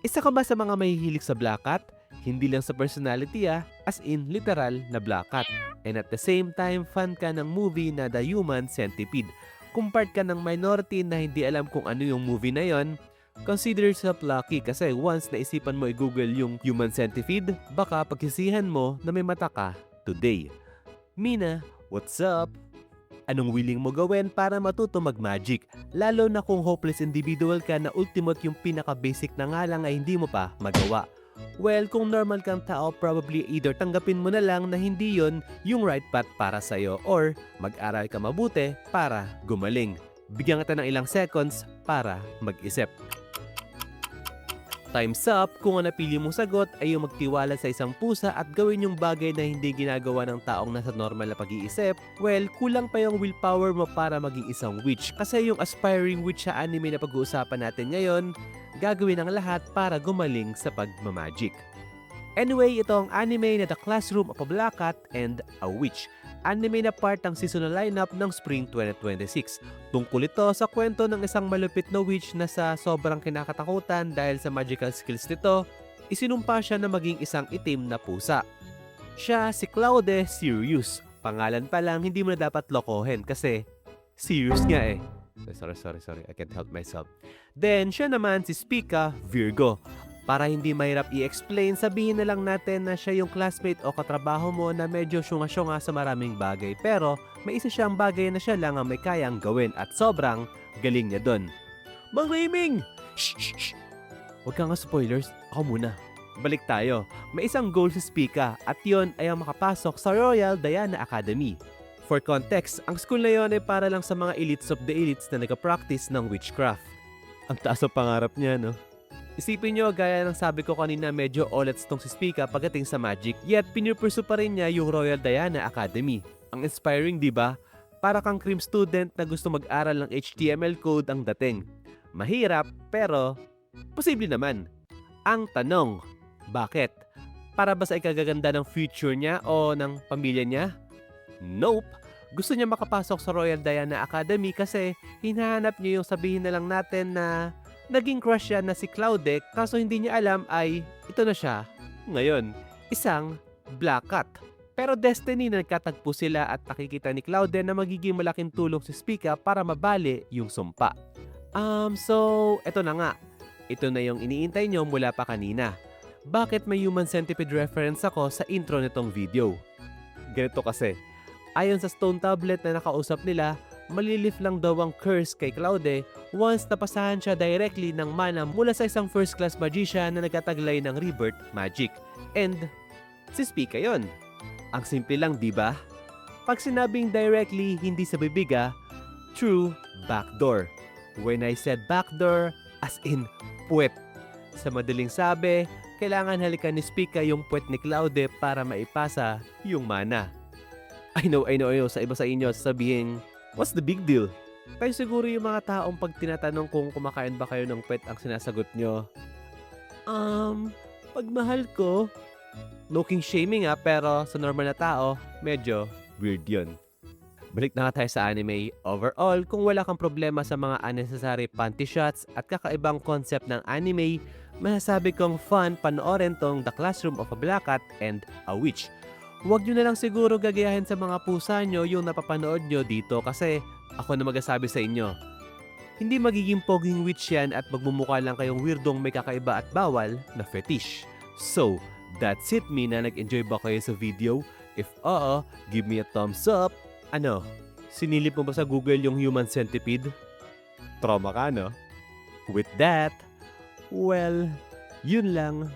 Isa ka ba sa mga mahihilig sa Black Cat? Hindi lang sa personality as in literal na Black Cat. And at the same time, fan ka ng movie na The Human Centipede. Kung part ka ng minority na hindi alam kung ano yung movie na yon, consider yourself lucky kasi once naisipan mo i-google yung Human Centipede, baka pagsisihan mo na may mata ka today. Mina, what's up? Anong willing mo gawin para matuto mag-magic? Lalo na kung hopeless individual ka na ultimate yung pinaka-basic na nga lang ay hindi mo pa magawa. Well, kung normal kang tao, probably either tanggapin mo na lang na hindi yon yung right path para sa'yo or mag-aral ka mabuti para gumaling. Bigyan kita ng ilang seconds para mag-isip. Time's up. Kung ang napili mong sagot ay yung magtiwala sa isang pusa at gawin yung bagay na hindi ginagawa ng taong nasa normal na pag-iisip, well, kulang pa yung willpower mo para maging isang witch. Kasi yung aspiring witch sa anime na pag-uusapan natin ngayon, gagawin ang lahat para gumaling sa pagmamagic. Anyway, ito ang anime na The Classroom of a Black Cat and a Witch. Anime na part ng seasonal lineup ng Spring 2026. Tungkol ito sa kwento ng isang malupit na witch na sa sobrang kinakatakutan dahil sa magical skills nito, isinumpa siya na maging isang itim na pusa. Siya si Claude Sirius. Pangalan pa lang hindi mo na dapat lokohin kasi serious nga eh. Sorry. I can't help myself. Then, siya naman si Spica Virgo. Para hindi mahirap i-explain, sabihin na lang natin na siya yung classmate o katrabaho mo na medyo syunga-syunga sa maraming bagay. Pero may isa siyang bagay na siya lang ang may kayang gawin at sobrang galing niya doon. Mang Rayming! Shh! Huwag ka nga spoilers, ako muna. Balik tayo. May isang goal si Spica at yon ay ang makapasok sa Royal Diana Academy. For context, ang school na yon ay para lang sa mga elites of the elites na nag-practice ng witchcraft. Ang taas ang pangarap niya, no? Isipin nyo, gaya ng sabi ko kanina, medyo olets tong si Spica pagdating sa magic, yet pinupursu pa rin niya yung Royal Diana Academy. Ang inspiring, di ba? Para kang cream student na gusto mag-aral ng HTML code ang dating. Mahirap, pero posible naman. Ang tanong, bakit? Para ba sa ikagaganda ng future niya o ng pamilya niya? Nope! Gusto niya makapasok sa Royal Diana Academy kasi hinahanap niya yung sabihin na lang natin na naging crush siya na si Claude kaso hindi niya alam ay ito na siya ngayon, isang Black Cat. Pero destiny na nagkatagpo sila at nakikita ni Claude na magiging malaking tulong si Spica para mabali yung sumpa. So, eto na nga. Ito na yung iniintay nyo mula pa kanina. Bakit may Human Centipede reference ako sa intro nitong video? Ganito kasi, ayon sa stone tablet na nakausap nila, malilift lang daw ang curse kay Claude once napasahan siya directly ng mana mula sa isang first class magician na nagtataglay ng rebirth magic. And si Spica yon. Ang simple lang, di ba? Pag sinabing directly, hindi sa bibiga, true backdoor. When I said backdoor, as in puwet. Sa madaling sabi, kailangan halikan ni Spica yung puwet ni Claude para maipasa yung mana. I know, sa iba sa inyo sasabihin, what's the big deal? Pero siguro yung mga taong pag tinatanong kung kumakain ba kayo ng pet ang sinasagot nyo, pagmahal ko. Looking shaming pero sa normal na tao, medyo weird yun. Balik na nga tayo sa anime. Overall, kung wala kang problema sa mga unnecessary panty shots at kakaibang concept ng anime, masasabi kong fun panoorin tong The Classroom of a Black Cat and a Witch. Huwag nyo na lang siguro gagayahin sa mga pusa nyo yung napapanood nyo dito kasi ako na magasabi sa inyo. Hindi magiging poging witch yan at magmumukha lang kayong weirdong may kakaiba at bawal na fetish. So, that's it na nag-enjoy ba kayo sa video? If oo, give me a thumbs up. Ano, sinilip mo ba sa Google yung Human Centipede? Trauma ka, no? With that, well, yun lang.